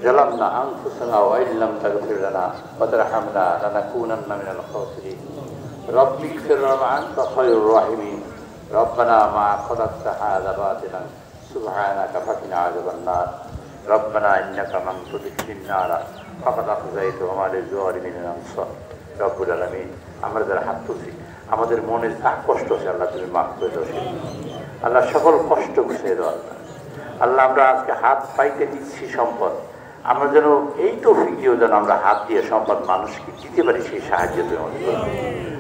ظلمنا أنفسنا وإن لم تغفر لنا وترحمنا لنكونن من الخاسرين رب اغفر وأنت خير الراحمين ربنا ما خلقت هذا باطلا سبحانك فقنا عذاب النار ربنا إنك من تدخل النار فقد أخزيته وما للظالمين من أنصار رب العالمين আমরা যারা হাত তুলছি আমাদের মনে যা কষ্ট আছে আল্লাহ তুমি মাফ করে দাও আল্লাহ সকল কষ্ট গুছিয়ে দাও আল্লাহ আমরা আজকে হাত পাইতে দিচ্ছি সম্পদ আমরা যেন এই তৌফিকেও যেন আমরা হাত দিয়ে সম্পদ মানুষকে দিতে পারি সেই সাহায্য তুমি আমাদের করো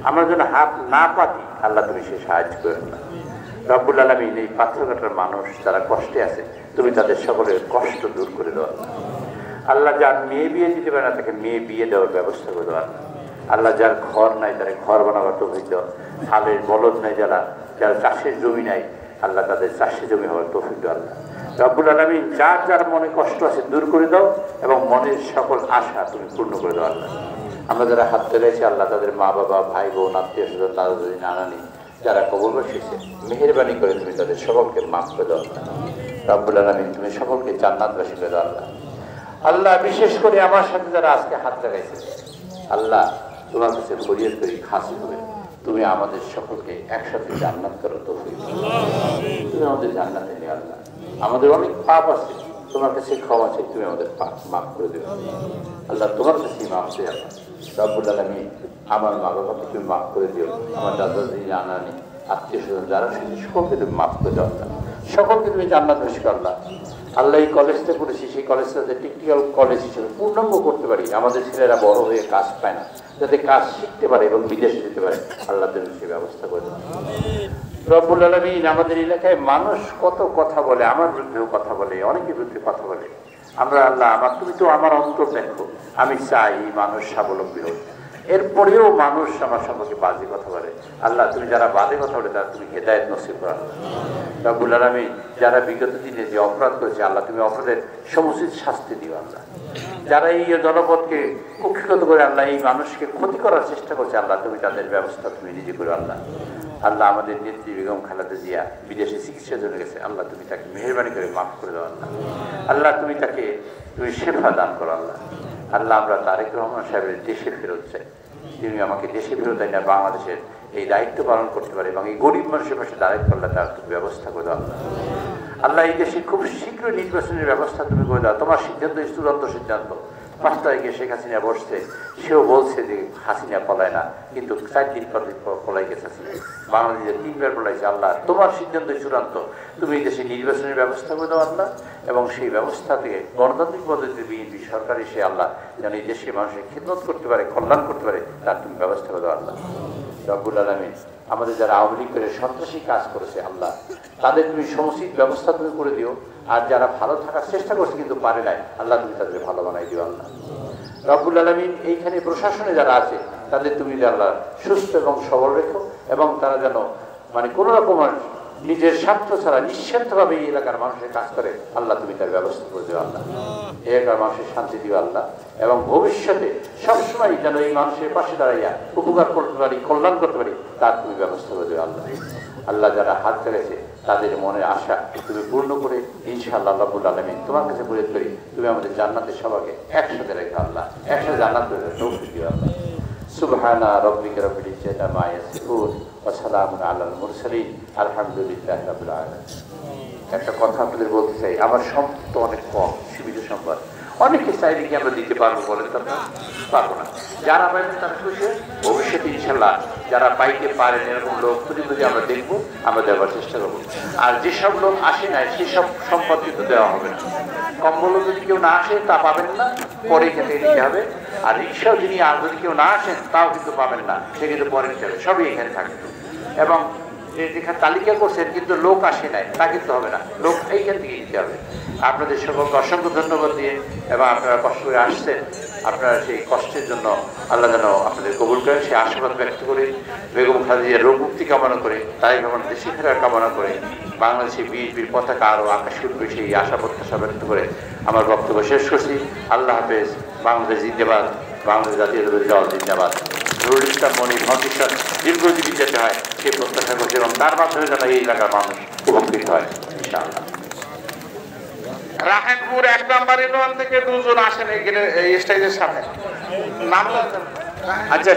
আমরা যেন হাত না পাতি আল্লাহ তুমি সেই সাহায্য করো না রব্বুল আলামিন এই পাথরঘাটার মানুষ যারা কষ্টে আছে তুমি তাদের সকলের কষ্ট দূর করে দাও আল্লাহ যার মেয়ে বিয়ে দিতে পারে না তাকে মেয়ে বিয়ে দেওয়ার ব্যবস্থা করে দেওয়া আল্লাহ যার ঘর নাই তারা ঘর বানাবার তৌফিক দাও হালের বলদ নাই যারা চাষের জমি নাই আল্লাহ তাদের চাষের জমি হওয়ার তৌফিক দাও আল্লাহ রব্বুল আলামিন যার যার মনে কষ্ট আছে দূর করে দাও এবং মনের সকল আশা তুমি পূর্ণ করে দাও আল্লাহ আমরা যারা হাত তুলেছি আল্লাহ তাদের মা বাবা ভাই বোন আত্মীয় স্বজন দাদা দাদি নানানি যারা কবর বসেছে মেহেরবানি করে তুমি তাদের সকলকে মাফ করে দাও রব্বুল আলামিন তুমি সকলকে জান্নাতবাসী করে দাও আল্লাহ আল্লাহ বিশেষ করে আমার সাথে যারা আজকে হাত লাগাইছে আল্লাহ তোমার কাছে ফরিয়াদ করি খাসি হবে তুমি আমাদের সকলকে একসাথে জান্নাত করো তৌফিক তুমি আমাদের জান্নাতে নিয়ে আল্লাহ আমাদের অনেক পাপ আছে তোমার কাছে ক্ষমা চাই তুমি আমাদের পাপ মাফ করে দেবে আল্লাহ তোমার কাছে মাফ চাই আল্লাহ রব্বুল আলামিন আমার মা বাবাকে তুমি মাফ করে দিও আমার দাদা দাদি নানানি আত্মীয় স্বজন যারা শুনছে সকলকে তুমি মাফ করে দাও আল্লাহ সকলকে তুমি জান্নাত বেশি আল্লাহ আল্লাহ এই কলেজটা করেছি সেই কলেজটা টেকনিক্যাল কলেজ হিসেবে পূর্ণাঙ্গ করতে পারি আমাদের ছেলেরা বড় হয়ে কাজ পায় না যাতে কাজ শিখতে পারে এবং বিদেশে যেতে পারে আল্লাহ তুমি সেই ব্যবস্থা করে দেন রব্বুল আলামিন আমাদের এলাকায় মানুষ কত কথা বলে আমার বিরুদ্ধেও কথা বলে অনেকের বিরুদ্ধে কথা বলে আমরা আল্লাহ তুমি তো আমার অন্তর দেখো আমি চাই মানুষ স্বাবলম্বী হোক এরপরেও মানুষ আমার সম্পর্কে বাজে কথা বলে আল্লাহ তুমি যারা বাজে কথা বলে তারা তুমি হেদায়েত নসিব করো রব্বুল আলামিন যারা বিগত দিনে যে অপরাধ করেছে আল্লাহ তুমি অপরাধের সমুচিত শাস্তি দিও আল্লাহ যারা এই জনপদকে কুক্ষিগত করে আল্লাহ এই মানুষকে ক্ষতি করার চেষ্টা করছে আল্লাহ তুমি তাদের ব্যবস্থা তুমি নিজে করো আল্লাহ আল্লাহ আমাদের নেত্রী বেগম খালেদা জিয়া বিদেশে চিকিৎসার জন্য গেছে আল্লাহ তুমি তাকে মেহেরবানি করে মাফ করে দাও আল্লাহ আল্লাহ তুমি তাকে তুমি শেফা দান করো আল্লাহ আল্লাহ আমরা তারেক রহমান সাহেবের দেশে ফেরত চাই তিনি আমাকে দেশে ফেরত দেয় না বাংলাদেশের এই দায়িত্ব পালন করতে পারে এবং এই গরিব মানুষের পাশে দাঁড়াতে পারলে তার তুমি ব্যবস্থা করে দাও আল্লাহ আল্লাহ এই দেশে খুব শীঘ্রই নির্বাচনের ব্যবস্থা তুমি করে দাও তোমার সিদ্ধান্ত চূড়ান্ত সিদ্ধান্ত 5 তারিখে শেখ হাসিনা বসছে সেও বলছে যে হাসিনা পলায় না কিন্তু 4 দিন পর পলাই গেছে বাংলাদেশে 3 বার পলাইছে আল্লাহ তোমার সিদ্ধান্ত চূড়ান্ত তুমি এই দেশে নির্বাচনের ব্যবস্থা করে দাও আল্লাহ এবং সেই ব্যবস্থা থেকে গণতান্ত্রিক পদ্ধতিতে বিএনপি সরকার এসে আল্লাহ যেন এই দেশে মানুষের খিদমত করতে পারে কল্যাণ করতে পারে তার তুমি ব্যবস্থা করে দাও আল্লাহ রব্বুল আলামিন আমাদের যারা আওয়ামী লীগ করে সন্ত্রাসী কাজ করেছে আল্লাহ তাদের তুমি সমুচিত ব্যবস্থা তুমি করে দিও আর যারা ভালো থাকার চেষ্টা করছে কিন্তু পারে নাই আল্লাহ তুমি তাদের ভালো বানাই দিও আল্লাহ রব্বুল আলামিন এইখানে প্রশাসনে যারা আছে তাদের তুমি আল্লাহ সুস্থ এবং সবল রেখো এবং তারা যেন মানে কোনো রকম নিজের স্বার্থ ছাড়া নিঃস্বার্থভাবে এই এলাকার মানুষের কাজ করে আল্লাহ তুমি তার ব্যবস্থা করে দিও আল্লাহ এই এলাকার মানুষের শান্তি দিও আল্লাহ এবং ভবিষ্যতে সবসময় যেন এই মানুষের পাশে দাঁড়াইয়া উপকার করতে পারি কল্যাণ করতে পারি তার তুমি ব্যবস্থা করে দিও আল্লাহ আল্লাহ যারা হাত ফেলেছে তাদের মনের আশা তুমি পূর্ণ করে ইনশাআল্লাহ রব্বুল আলামিন তোমার কাছে পরিত্যাগ করি তুমি আমাদের জান্নাতের সবাইকে একসাথে রেখে আল্লাহ একসাথে জান্নাত করে তৌফিক দিও আল্লাহ সুবহানা রাব্বিকা রাব্বিল ইজ্জাতি আম্মা ইয়াসিফুন ওয়া সালামুন আলাল মুরসালিন আলহামদুলিল্লাহি রাব্বিল আলামিন একটা কথা আপনাদের বলতে চাই আমার সম্পদ তো অনেক কম সীমিত সম্পদ অনেকে চাইলে কি আমরা দিতে পারবো বলেন তো পারবো না যারা পাইবেন তারা খুশি ভবিষ্যতে ইনশাল্লাহ যারা পাইতে পারেন এরকম লোক খুঁজে খুঁজে আমরা দেখবো আমরা দেওয়ার চেষ্টা করবো আর যেসব লোক আসে নাই সেসব সম্পদ কিন্তু দেওয়া হবে না কম্বলও যদি কেউ না আসে তা পাবেন না পরে খেতে নিতে হবে আর রিক্সাও যিনি আর যদি কেউ না আসেন তাও কিন্তু পাবেন না সে কিন্তু পরে নিতে হবে সবই এখানে থাকবে এবং যেখানে তালিকা করছেন কিন্তু লোক আসে নাই তা কিন্তু হবে না লোক এইখান থেকে নিতে হবে আপনাদের সকলকে অসংখ্য ধন্যবাদ দিয়ে এবং আপনারা কষ্ট করে আসছেন আপনারা সেই কষ্টের জন্য আল্লাহ যেন আপনাদের কবুল করেন সেই আশীর্বাদ ব্যক্ত করে বেগম খালেদা রোগ মুক্তি কামনা করে তাই ভ্রমণ দেশে ফেরার কামনা করে বাংলাদেশে বিএনপির পতাকা আরও আকাশে উঠবে সেই আশা প্রত্যাশা ব্যক্ত করে আমার বক্তব্য শেষ করছি আল্লাহ হাফেজ বাংলাদেশ জিন্দাবাদ বাংলাদেশ জাতীয় দল জিন্দাবাদ নুরুল ইসলাম মনির ভবিষ্যৎ দীর্ঘজীবী যেতে হয় সেই প্রত্যাশা করছে এবং তার মাধ্যমে যেন এই এলাকার মানুষ উপকৃত হয় ইনশাআল্লাহ রাহেনপুর 1 নম্বর ইউনিয়ন থেকে দুজন আসেন এই স্টেজের সামনে নাম। আচ্ছা